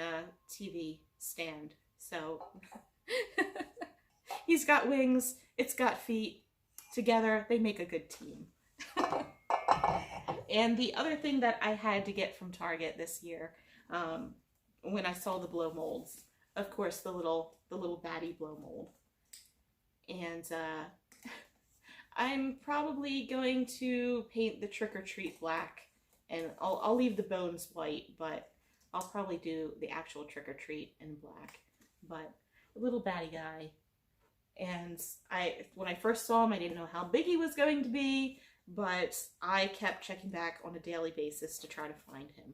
TV stand. So he's got wings, it's got feet. Together, they make a good team. And the other thing that I had to get from Target this year, when I saw the blow molds, of course, the little baddie blow mold. And I'm probably going to paint the Trick or Treat black, and I'll leave the bones white, but I'll probably do the actual Trick or Treat in black. But a little baddie guy. And when I first saw him, I didn't know how big he was going to be, but I kept checking back on a daily basis to try to find him.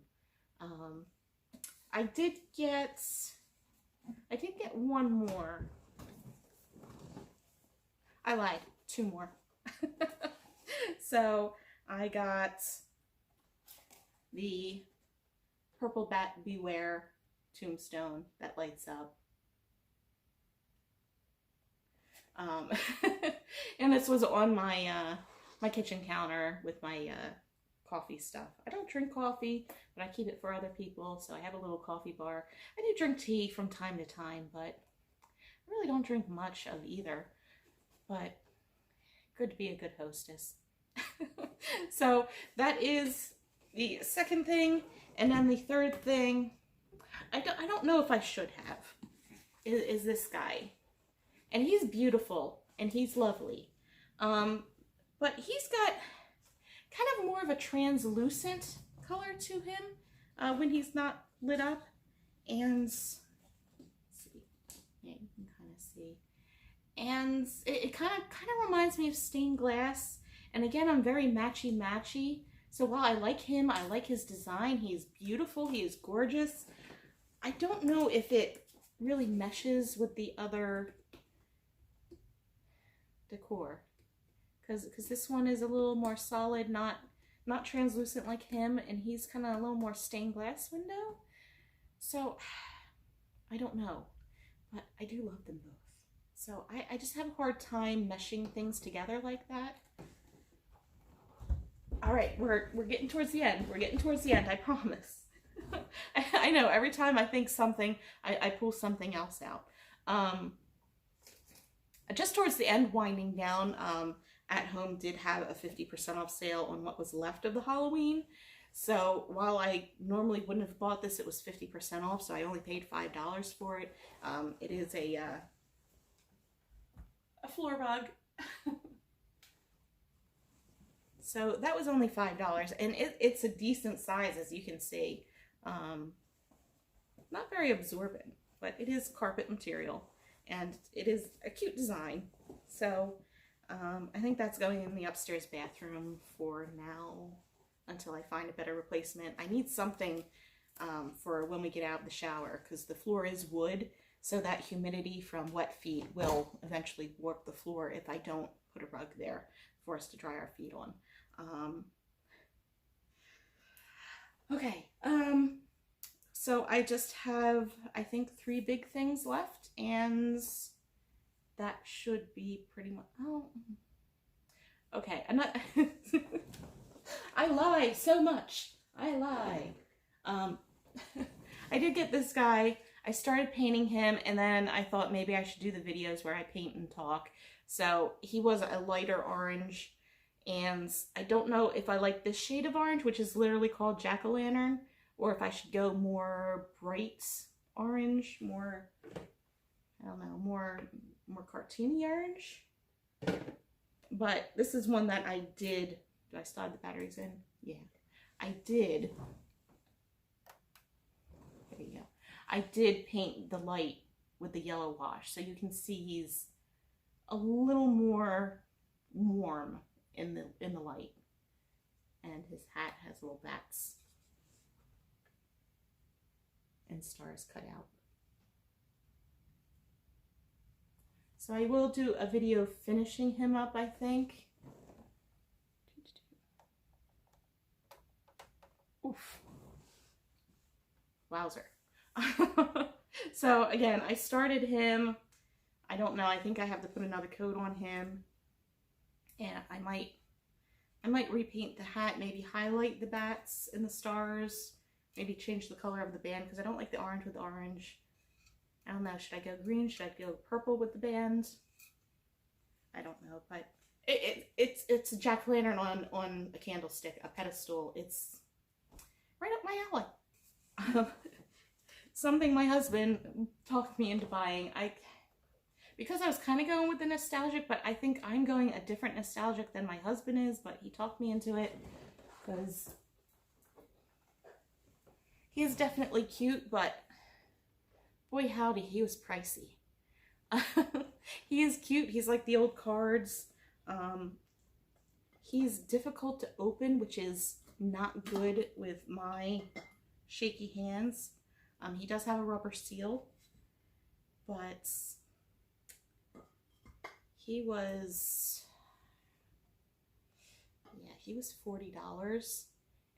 I did get one more. I lied, 2 more. So I got the Purple Bat Beware tombstone that lights up. And this was on my my kitchen counter with my coffee stuff. I don't drink coffee, but I keep it for other people, so I have a little coffee bar. I do drink tea from time to time, but I really don't drink much of either. But good to be a good hostess. So that is the second thing. And then the third thing, I don't know if I should have, is this guy. And he's beautiful and he's lovely. But he's got kind of more of a translucent color to him when he's not lit up. And let's see, yeah, you can kind of see. And it kind of reminds me of stained glass. And again, I'm very matchy-matchy. So while I like him, I like his design. He's beautiful. He is gorgeous. I don't know if it really meshes with the other decor, because this one is a little more solid, not translucent like him, and he's kind of a little more stained glass window. So I don't know, but I do love them both. So I just have a hard time meshing things together like that. All right, we're getting towards the end. We're getting towards the end, I promise. I know, every time I think something, I pull something else out. Just towards the end, winding down, At Home did have a 50% off sale on what was left of the Halloween. So while I normally wouldn't have bought this, it was 50% off, so I only paid $5 for it. It is a a floor rug. So that was only $5, and it's a decent size, as you can see. Not very absorbent, but it is carpet material, and it is a cute design. So I think that's going in the upstairs bathroom for now until I find a better replacement. I need something for when we get out of the shower, because the floor is wood, so that humidity from wet feet will eventually warp the floor if I don't put a rug there for us to dry our feet on. Okay, so I just have, I think, 3 big things left, and that should be pretty much, oh, okay, I'm not, I lie so much, I lie. I did get this guy, I started painting him, and then I thought maybe I should do the videos where I paint and talk, so he was a lighter orange, and I don't know if I like this shade of orange, which is literally called Jack-o'-lantern, or if I should go more bright orange, more, I don't know, more cartoony orange. But this is one that I did I still have the batteries in? Yeah, I did. There you go. I did paint the light with the yellow wash, so you can see he's a little more warm in the light, and his hat has little bats and stars cut out. So I will do a video finishing him up, I think. Oof. Wowzer. So again, I started him. I don't know, I think I have to put another coat on him. And I might repaint the hat, maybe highlight the bats and the stars, maybe change the color of the band, because I don't like the orange with orange. I don't know, should I go green? Should I go purple with the band? I don't know, but it's a jack-o'-lantern on a candlestick, a pedestal. It's right up my alley. Something my husband talked me into buying. Because I was kind of going with the nostalgic, but I think I'm going a different nostalgic than my husband is, but he talked me into it because he is definitely cute, but boy howdy, he was pricey. He is cute. He's like the old cards. He's difficult to open, which is not good with my shaky hands. He does have a rubber seal, but he was $40.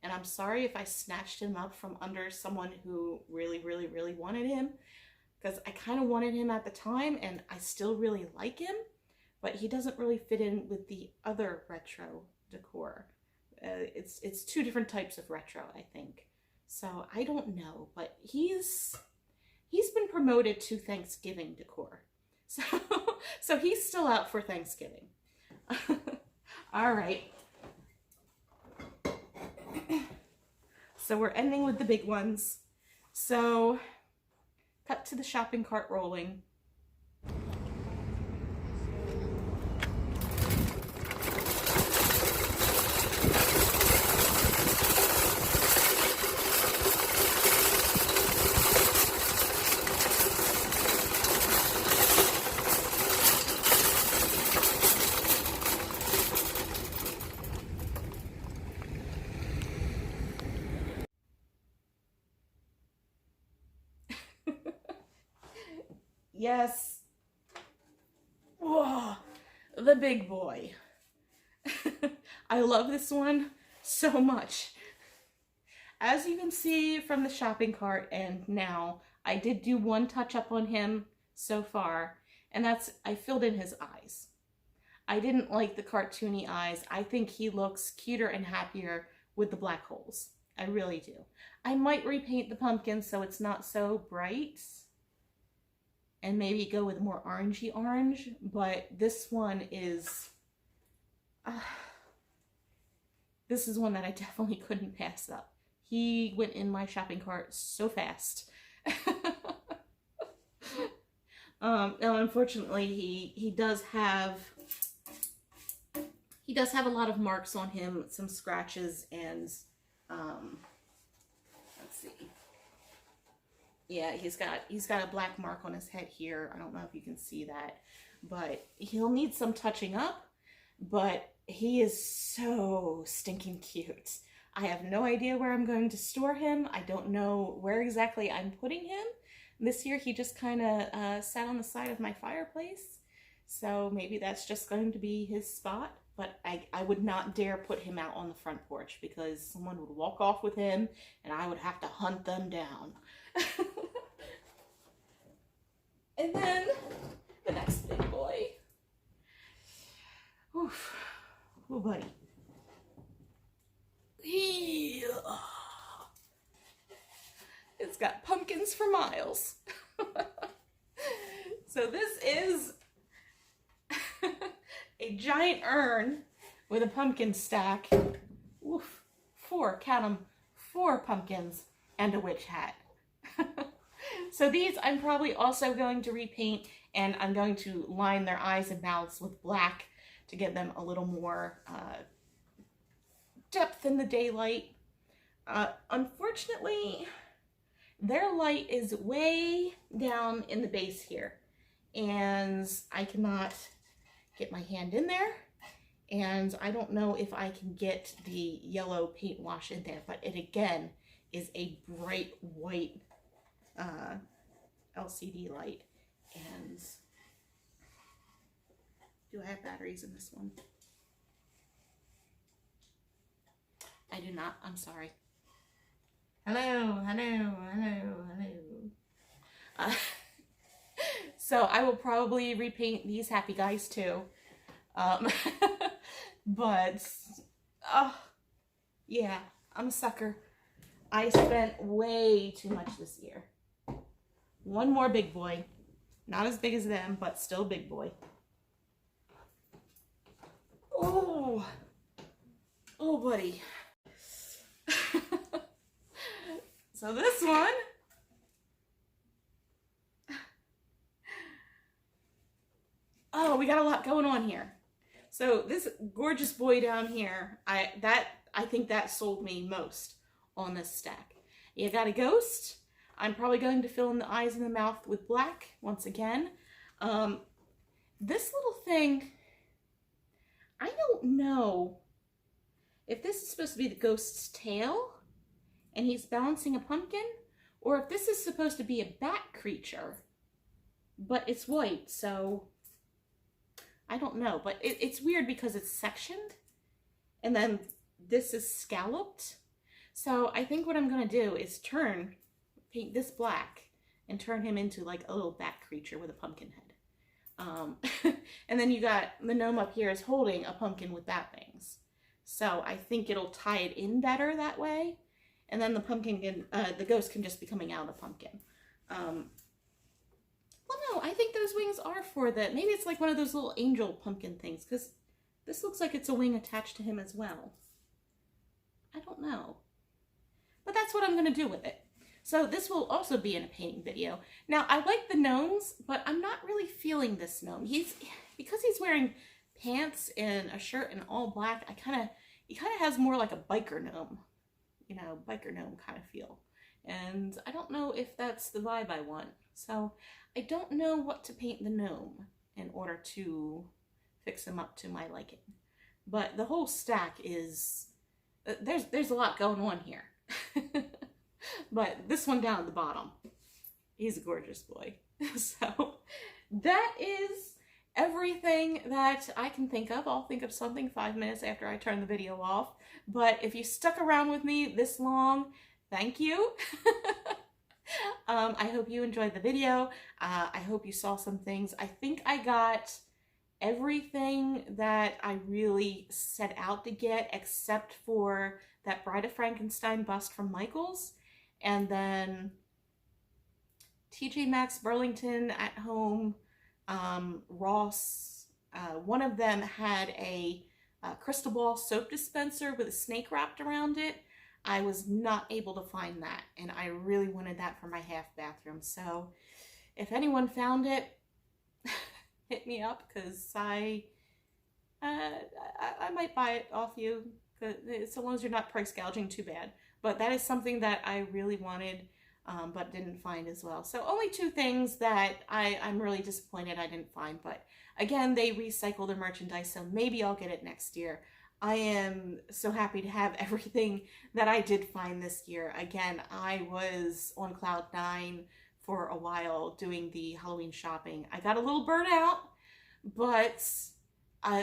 And I'm sorry if I snatched him up from under someone who really, really, really wanted him, because I kind of wanted him at the time, and I still really like him, but he doesn't really fit in with the other retro decor. It's 2 different types of retro, I think. So I don't know, but he's been promoted to Thanksgiving decor. So he's still out for Thanksgiving. All right. So we're ending with the big ones. So cut to the shopping cart rolling. Yes. Whoa, the big boy. I love this one so much. As you can see from the shopping cart and now, I did do one touch up on him so far, and that's I filled in his eyes. I didn't like the cartoony eyes. I think he looks cuter and happier with the black holes. I really do. I might repaint the pumpkin so it's not so bright, and maybe go with more orangey orange, but this one is, this is one that I definitely couldn't pass up. He went in my shopping cart so fast. Now, unfortunately, he does have a lot of marks on him, some scratches, and let's see. Yeah, he's got a black mark on his head here. I don't know if you can see that, but he'll need some touching up. But he is so stinking cute. I have no idea where I'm going to store him. I don't know where exactly I'm putting him. This year he just kind of sat on the side of my fireplace. So maybe that's just going to be his spot. But I would not dare put him out on the front porch because someone would walk off with him and I would have to hunt them down. And then the next big boy. Oof. Oh, buddy. It's got pumpkins for miles. So this is a giant urn with a pumpkin stack. Oof. 4, count them, 4 pumpkins and a witch hat. So these I'm probably also going to repaint, and I'm going to line their eyes and mouths with black to give them a little more depth in the daylight. Unfortunately, their light is way down in the base here, and I cannot get my hand in there, and I don't know if I can get the yellow paint wash in there, but it again is a bright white LCD light. And do I have batteries in this one? I do not. I'm sorry. Hello, hello, hello, hello. So I will probably repaint these happy guys too. But, yeah, I'm a sucker. I spent way too much this year. One more big boy. Not as big as them, but still big boy. Oh, oh, buddy. So this one, oh, we got a lot going on here. So this gorgeous boy down here, I think that sold me most on this stack. You got a ghost. I'm probably going to fill in the eyes and the mouth with black once again. This little thing, I don't know if this is supposed to be the ghost's tail and he's balancing a pumpkin, or if this is supposed to be a bat creature, but it's white, so I don't know. But it's weird because it's sectioned, and then this is scalloped. So I think what I'm going to do is paint this black and turn him into like a little bat creature with a pumpkin head. And then you got the gnome up here is holding a pumpkin with bat wings. So I think it'll tie it in better that way. And then the pumpkin can, the ghost can just be coming out of the pumpkin. Well, no, I think those wings are for maybe it's like one of those little angel pumpkin things, because this looks like it's a wing attached to him as well. I don't know. But that's what I'm going to do with it. So this will also be in a painting video. Now, I like the gnomes, but I'm not really feeling this gnome. Because he's wearing pants and a shirt and all black, he kind of has more like a biker gnome. You know, biker gnome kind of feel. And I don't know if that's the vibe I want. So I don't know what to paint the gnome in order to fix him up to my liking. But the whole stack is, there's a lot going on here. But this one down at the bottom, he's a gorgeous boy. So that is everything that I can think of. I'll think of something 5 minutes after I turn the video off. But if you stuck around with me this long, thank you. I hope you enjoyed the video. I hope you saw some things. I think I got everything that I really set out to get, except for that Bride of Frankenstein bust from Michaels, and then TJ Maxx, Burlington at Home, Ross. One of them had a crystal ball soap dispenser with a snake wrapped around it. I was not able to find that, and I really wanted that for my half bathroom. So if anyone found it, hit me up, because I might buy it off you, so long as you're not price gouging too bad. But that is something that I really wanted, but didn't find as well. So only two things that I'm really disappointed I didn't find. But again, they recycle the merchandise, so maybe I'll get it next year. I am so happy to have everything that I did find this year. Again, I was on cloud nine for a while doing the Halloween shopping. I got a little burnt out, but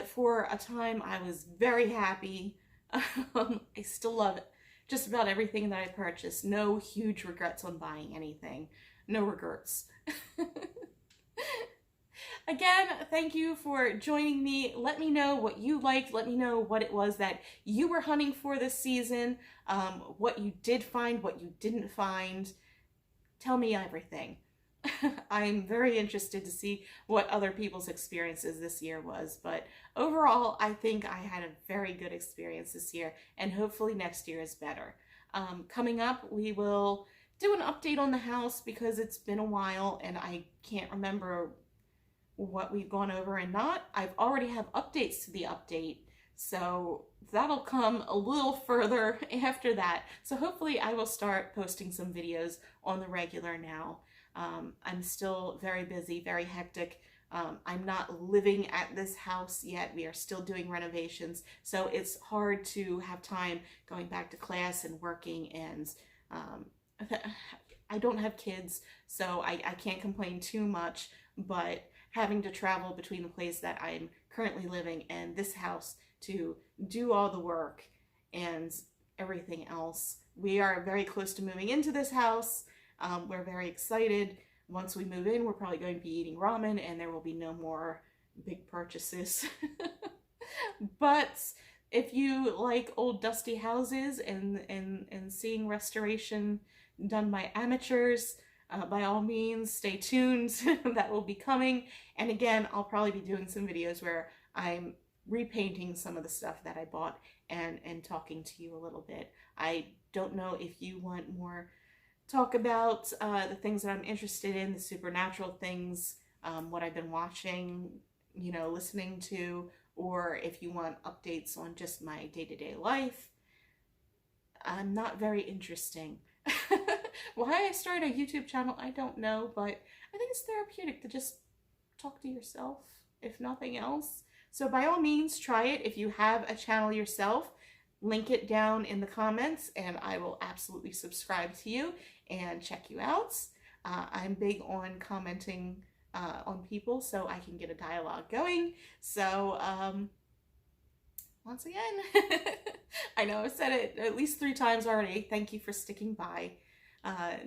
for a time I was very happy. I still love it. Just about everything that I purchased. No huge regrets on buying anything. No regrets. Again, thank you for joining me. Let me know what you liked. Let me know what it was that you were hunting for this season, what you did find, what you didn't find. Tell me everything. I'm very interested to see what other people's experiences this year was, but overall, I think I had a very good experience this year, and hopefully next year is better. Coming up, we will do an update on the house because it's been a while and I can't remember what we've gone over and not. I've already have updates to the update, so that'll come a little further after that. So hopefully I will start posting some videos on the regular now. I'm still very busy, very hectic. I'm not living at this house yet. We are still doing renovations, so it's hard to have time going back to class and working, and I don't have kids, so I can't complain too much, but having to travel between the place that I'm currently living and this house to do all the work and everything else. We are very close to moving into this house. We're very excited. Once we move in, we're probably going to be eating ramen and there will be no more big purchases. But if you like old dusty houses and seeing restoration done by amateurs, by all means, stay tuned. That will be coming. And again, I'll probably be doing some videos where I'm repainting some of the stuff that I bought and talking to you a little bit. I don't know if you want more talk about the things that I'm interested in, the supernatural things, what I've been watching, you know, listening to, or if you want updates on just my day-to-day life. I'm not very interesting. Why I started a YouTube channel, I don't know, but I think it's therapeutic to just talk to yourself, if nothing else. So by all means, try it. If you have a channel yourself, link it down in the comments and I will absolutely subscribe to you and check you out. I'm big on commenting on people so I can get a dialogue going. So once again, I know I've said it at least 3 times already. Thank you for sticking by.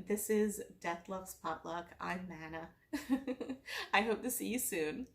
This is Death Loves Potluck. I'm Mana. I hope to see you soon.